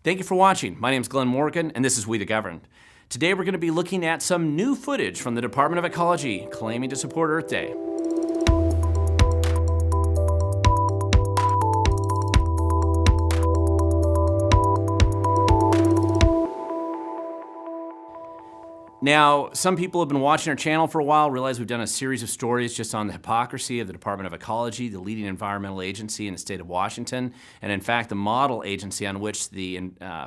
Thank you for watching. My name is Glen Morgan, and this is We the Governed. Today we're going to be looking at some new footage from the Department of Ecology claiming to support Earth Day. Now, some people have been watching our channel for a while, realize we've done a series of stories just on the hypocrisy of the Department of Ecology, the leading environmental agency in the state of Washington, and in fact, the model agency on which the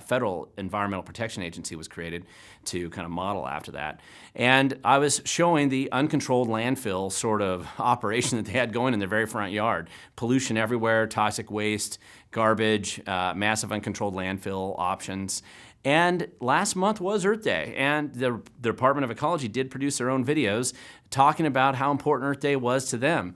Federal Environmental Protection Agency was created to kind of model after that. And I was showing the uncontrolled landfill sort of operation that they had going in their very front yard. Pollution everywhere, toxic waste, garbage, massive uncontrolled landfill options. And last month was Earth Day, and the Department of Ecology did produce their own videos talking about how important Earth Day was to them.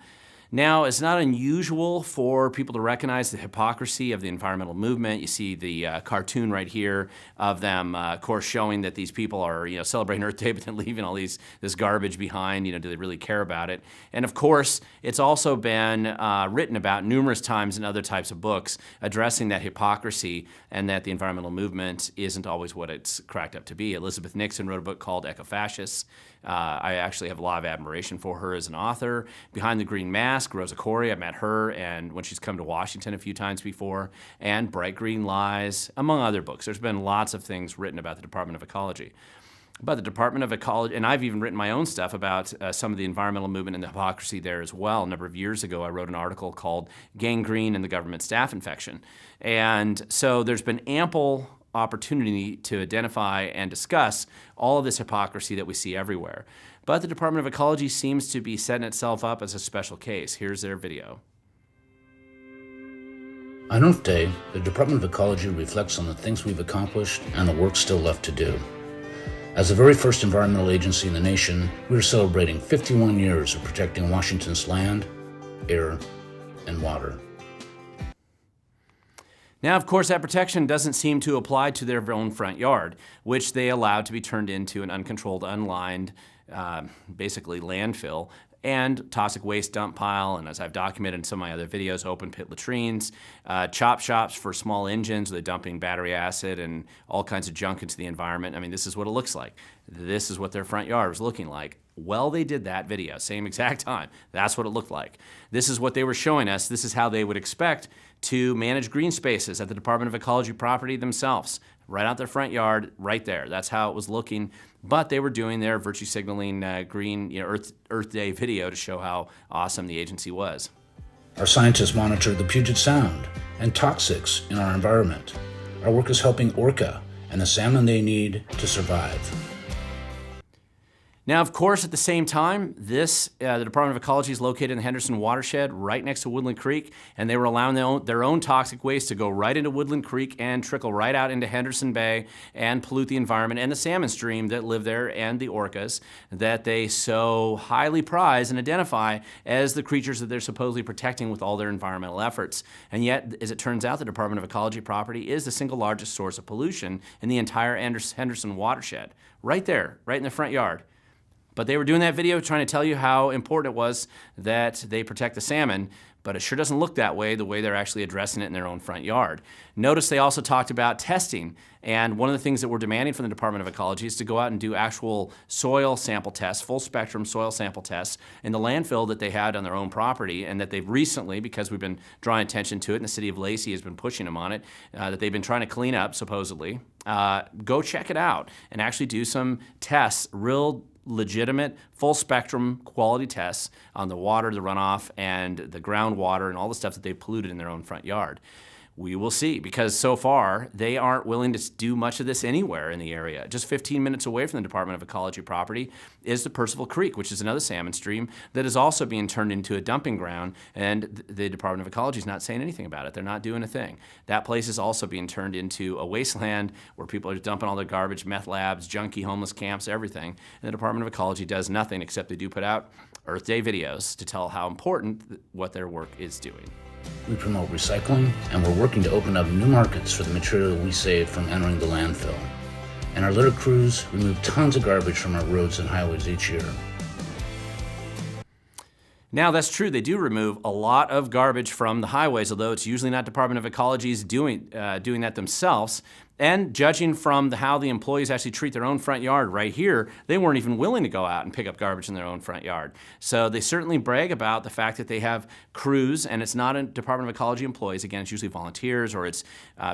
Now, it's not unusual for people to recognize the hypocrisy of the environmental movement. You see the cartoon right here of them, of course, showing that these people are, celebrating Earth Day, but then leaving all this garbage behind. Do they really care about it? And of course, it's also been written about numerous times in other types of books addressing that hypocrisy and that the environmental movement isn't always what it's cracked up to be. Elizabeth Nixon wrote a book called Ecofascists. I actually have a lot of admiration for her as an author. Behind the Green Mask, Rosa Corey, I met her and when she's come to Washington a few times before, and Bright Green Lies, among other books. There's been lots of things written about the Department of Ecology. But the Department of Ecology, and I've even written my own stuff about some of the environmental movement and the hypocrisy there as well. A number of years ago, I wrote an article called Gangrene and the Government Staff Infection. And so there's been ample opportunity to identify and discuss all of this hypocrisy that we see everywhere. But the Department of Ecology seems to be setting itself up as a special case. Here's their video. On Earth Day, the Department of Ecology reflects on the things we've accomplished and the work still left to do. As the very first environmental agency in the nation, we're celebrating 51 years of protecting Washington's land, air, and water. Now, of course, that protection doesn't seem to apply to their own front yard, which they allowed to be turned into an uncontrolled, unlined, basically landfill and toxic waste dump pile, and as I've documented in some of my other videos, open pit latrines, chop shops for small engines where they're dumping battery acid and all kinds of junk into the environment. I mean, this is what it looks like. This is what their front yard was looking like. Well, they did that video, same exact time. That's what it looked like. This is what they were showing us. This is how they would expect to manage green spaces at the Department of Ecology property themselves, right out their front yard, right there. That's how it was looking. But they were doing their virtue signaling green Earth Day video to show how awesome the agency was. Our scientists monitor the Puget Sound and toxics in our environment. Our work is helping orca and the salmon they need to survive. Now, of course, at the same time, the Department of Ecology is located in the Henderson watershed right next to Woodland Creek, and they were allowing their own toxic waste to go right into Woodland Creek and trickle right out into Henderson Bay and pollute the environment and the salmon stream that live there and the orcas that they so highly prize and identify as the creatures that they're supposedly protecting with all their environmental efforts. And yet, as it turns out, the Department of Ecology property is the single largest source of pollution in the entire Henderson watershed, right there, right in the front yard. But they were doing that video trying to tell you how important it was that they protect the salmon, but it sure doesn't look that way the way they're actually addressing it in their own front yard. Notice they also talked about testing, and one of the things that we're demanding from the Department of Ecology is to go out and do actual soil sample tests, full spectrum soil sample tests in the landfill that they had on their own property, and that they've recently, because we've been drawing attention to it, and the city of Lacey has been pushing them on it, that they've been trying to clean up, supposedly. Go check it out and actually do some tests, real legitimate, full spectrum quality tests on the water, the runoff, and the groundwater, and all the stuff that they've polluted in their own front yard. We will see, because so far they aren't willing to do much of this anywhere in the area. Just 15 minutes away from the Department of Ecology property is the Percival Creek, which is another salmon stream that is also being turned into a dumping ground, and the Department of Ecology is not saying anything about it. They're not doing a thing. That place is also being turned into a wasteland where people are dumping all their garbage, meth labs, junkie homeless camps, everything. And the Department of Ecology does nothing except they do put out Earth Day videos to tell how important what their work is doing. We promote recycling, and we're working to open up new markets for the material we save from entering the landfill. And our litter crews remove tons of garbage from our roads and highways each year. Now, that's true. They do remove a lot of garbage from the highways, although it's usually not Department of Ecology's doing that themselves. And judging from how the employees actually treat their own front yard right here, they weren't even willing to go out and pick up garbage in their own front yard. So they certainly brag about the fact that they have crews, and it's not a Department of Ecology employees. Again, it's usually volunteers, or it's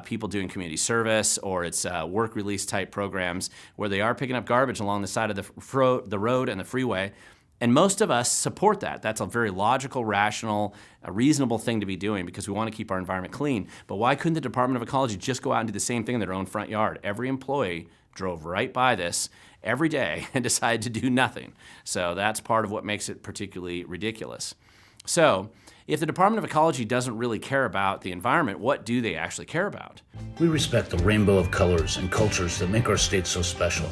people doing community service, or it's work release type programs where they are picking up garbage along the side of the road and the freeway. And most of us support that. That's a very logical, rational, a reasonable thing to be doing because we want to keep our environment clean. But why couldn't the Department of Ecology just go out and do the same thing in their own front yard? Every employee drove right by this every day and decided to do nothing. So that's part of what makes it particularly ridiculous. So if the Department of Ecology doesn't really care about the environment, what do they actually care about? We respect the rainbow of colors and cultures that make our state so special.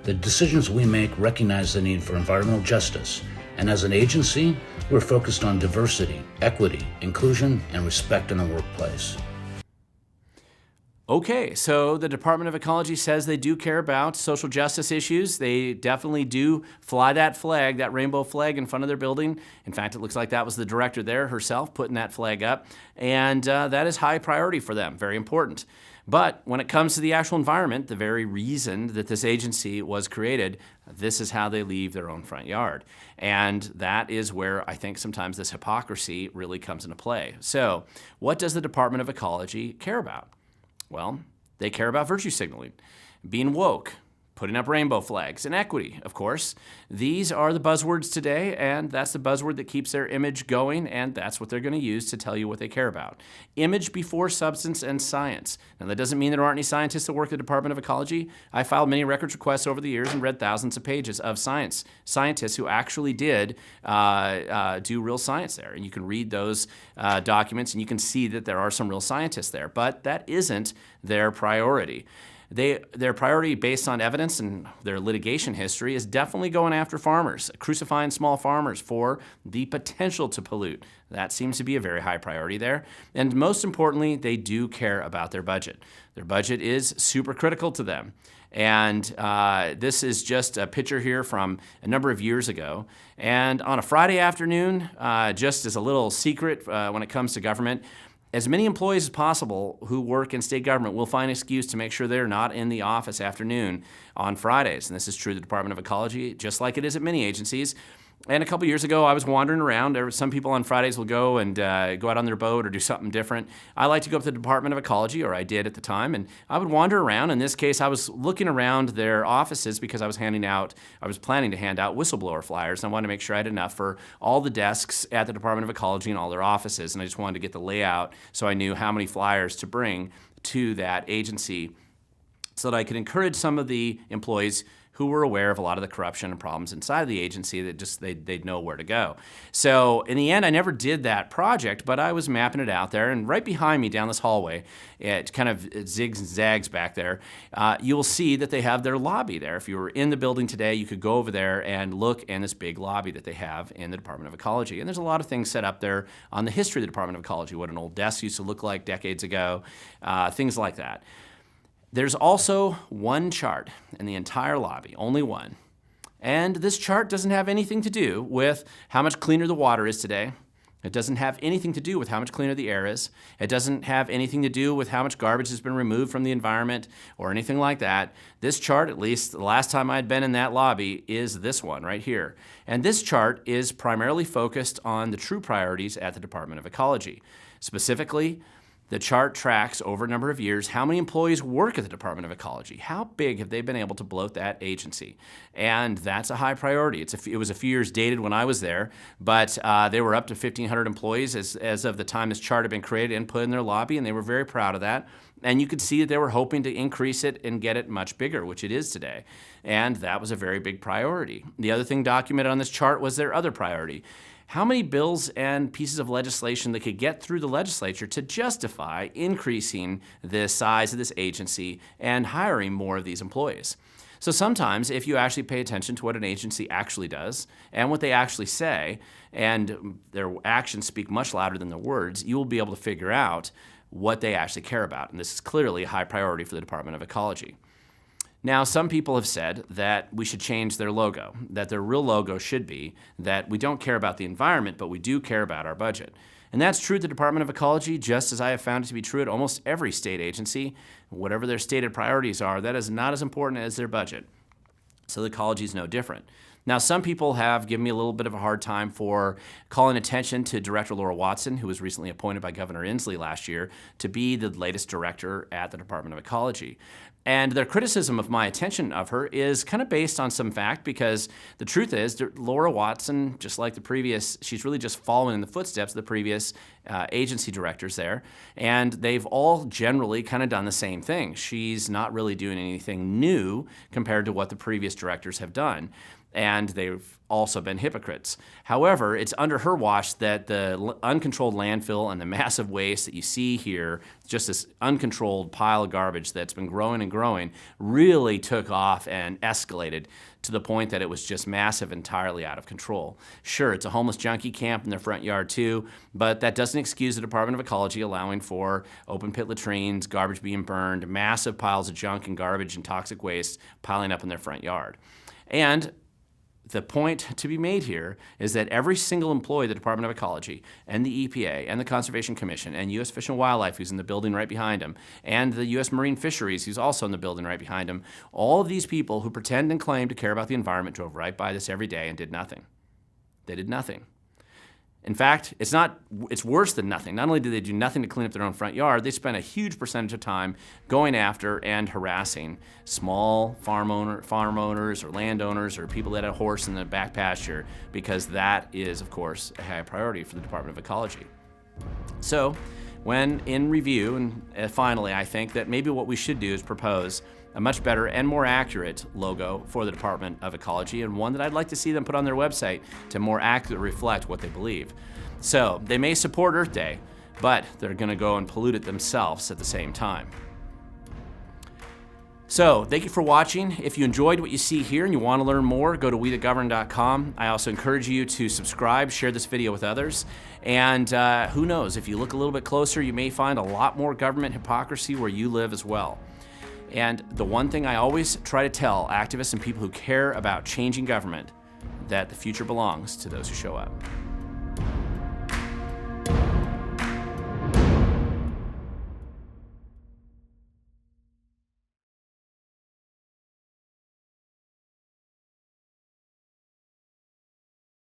The decisions we make recognize the need for environmental justice, and as an agency, we're focused on diversity, equity, inclusion, and respect in the workplace. Okay, so the Department of Ecology says they do care about social justice issues. They definitely do fly that flag, that rainbow flag in front of their building. In fact, it looks like that was the director there herself putting that flag up. And that is high priority for them, very important. But when it comes to the actual environment, the very reason that this agency was created, this is how they leave their own front yard. And that is where I think sometimes this hypocrisy really comes into play. So what does the Department of Ecology care about? Well, they care about virtue signaling, being woke, putting up rainbow flags, and equity, of course. These are the buzzwords today, and that's the buzzword that keeps their image going, and that's what they're going to use to tell you what they care about. Image before substance and science. Now, that doesn't mean there aren't any scientists that work at the Department of Ecology. I filed many records requests over the years and read thousands of pages of scientists who actually did do real science there. And you can read those documents, and you can see that there are some real scientists there, but that isn't their priority. Their priority based on evidence and their litigation history is definitely going after farmers, crucifying small farmers for the potential to pollute. That seems to be a very high priority there. And most importantly, they do care about their budget. Their budget is super critical to them. And this is just a picture here from a number of years ago. And on a Friday afternoon, just as a little secret when it comes to government, as many employees as possible who work in state government will find an excuse to make sure they're not in the office afternoon on Fridays. And this is true of the Department of Ecology, just like it is at many agencies. And a couple years ago, I was wandering around. Some people on Fridays will go and go out on their boat or do something different. I like to go up to the Department of Ecology, or I did at the time, and I would wander around. In this case, I was looking around their offices because I was planning to hand out whistleblower flyers, and I wanted to make sure I had enough for all the desks at the Department of Ecology and all their offices, and I just wanted to get the layout so I knew how many flyers to bring to that agency so that I could encourage some of the employees who were aware of a lot of the corruption and problems inside of the agency that just they'd know where to go. So in the end, I never did that project, but I was mapping it out there. And right behind me down this hallway, it kind of zigs and zags back there, you'll see that they have their lobby there. If you were in the building today, you could go over there and look in this big lobby that they have in the Department of Ecology. And there's a lot of things set up there on the history of the Department of Ecology, what an old desk used to look like decades ago, things like that. There's also one chart in the entire lobby, only one. And this chart doesn't have anything to do with how much cleaner the water is today. It doesn't have anything to do with how much cleaner the air is. It doesn't have anything to do with how much garbage has been removed from the environment or anything like that. This chart, at least the last time I'd been in that lobby, is this one right here. And this chart is primarily focused on the true priorities at the Department of Ecology. Specifically, the chart tracks over a number of years how many employees work at the Department of Ecology. How big have they been able to bloat that agency? And that's a high priority. It was a few years dated when I was there, but they were up to 1,500 employees as of the time this chart had been created and put in their lobby, and they were very proud of that. And you could see that they were hoping to increase it and get it much bigger, which it is today. And that was a very big priority. The other thing documented on this chart was their other priority. How many bills and pieces of legislation they could get through the legislature to justify increasing the size of this agency and hiring more of these employees. So sometimes if you actually pay attention to what an agency actually does and what they actually say, and their actions speak much louder than their words, you will be able to figure out what they actually care about. And this is clearly a high priority for the Department of Ecology. Now, some people have said that we should change their logo, that their real logo should be that we don't care about the environment, but we do care about our budget. And that's true at the Department of Ecology, just as I have found it to be true at almost every state agency. Whatever their stated priorities are, that is not as important as their budget. So the ecology is no different. Now, some people have given me a little bit of a hard time for calling attention to Director Laura Watson, who was recently appointed by Governor Inslee last year to be the latest director at the Department of Ecology. And their criticism of my attention of her is kind of based on some fact, because the truth is Laura Watson, just like the previous, she's really just following in the footsteps of the previous agency directors there, and they've all generally kind of done the same thing. She's not really doing anything new compared to what the previous directors have done, and they've also been hypocrites. However, it's under her watch that the uncontrolled landfill and the massive waste that you see here, just this uncontrolled pile of garbage that's been growing and growing, really took off and escalated to the point that it was just massive, entirely out of control. Sure, it's a homeless junkie camp in their front yard too, but that doesn't excuse the Department of Ecology allowing for open pit latrines, garbage being burned, massive piles of junk and garbage and toxic waste piling up in their front yard. And the point to be made here is that every single employee of the Department of Ecology and the EPA and the Conservation Commission and U.S. Fish and Wildlife, who's in the building right behind him, and the U.S. Marine Fisheries, who's also in the building right behind him, all of these people who pretend and claim to care about the environment drove right by this every day and did nothing. They did nothing. In fact, it's worse than nothing. Not only did they do nothing to clean up their own front yard, they spent a huge percentage of time going after and harassing small farm owners or landowners or people that had a horse in the back pasture, because that is, of course, a high priority for the Department of Ecology. So, when in review, and finally, I think that maybe what we should do is propose a much better and more accurate logo for the Department of Ecology, and one that I'd like to see them put on their website to more accurately reflect what they believe. So they may support Earth Day, but they're going to go and pollute it themselves at the same time. So thank you for watching. If you enjoyed what you see here and you want to learn more, go to WeTheGovern.com. I also encourage you to subscribe, share this video with others, and who knows, if you look a little bit closer, you may find a lot more government hypocrisy where you live as well. And the one thing I always try to tell activists and people who care about changing government, that the future belongs to those who show up.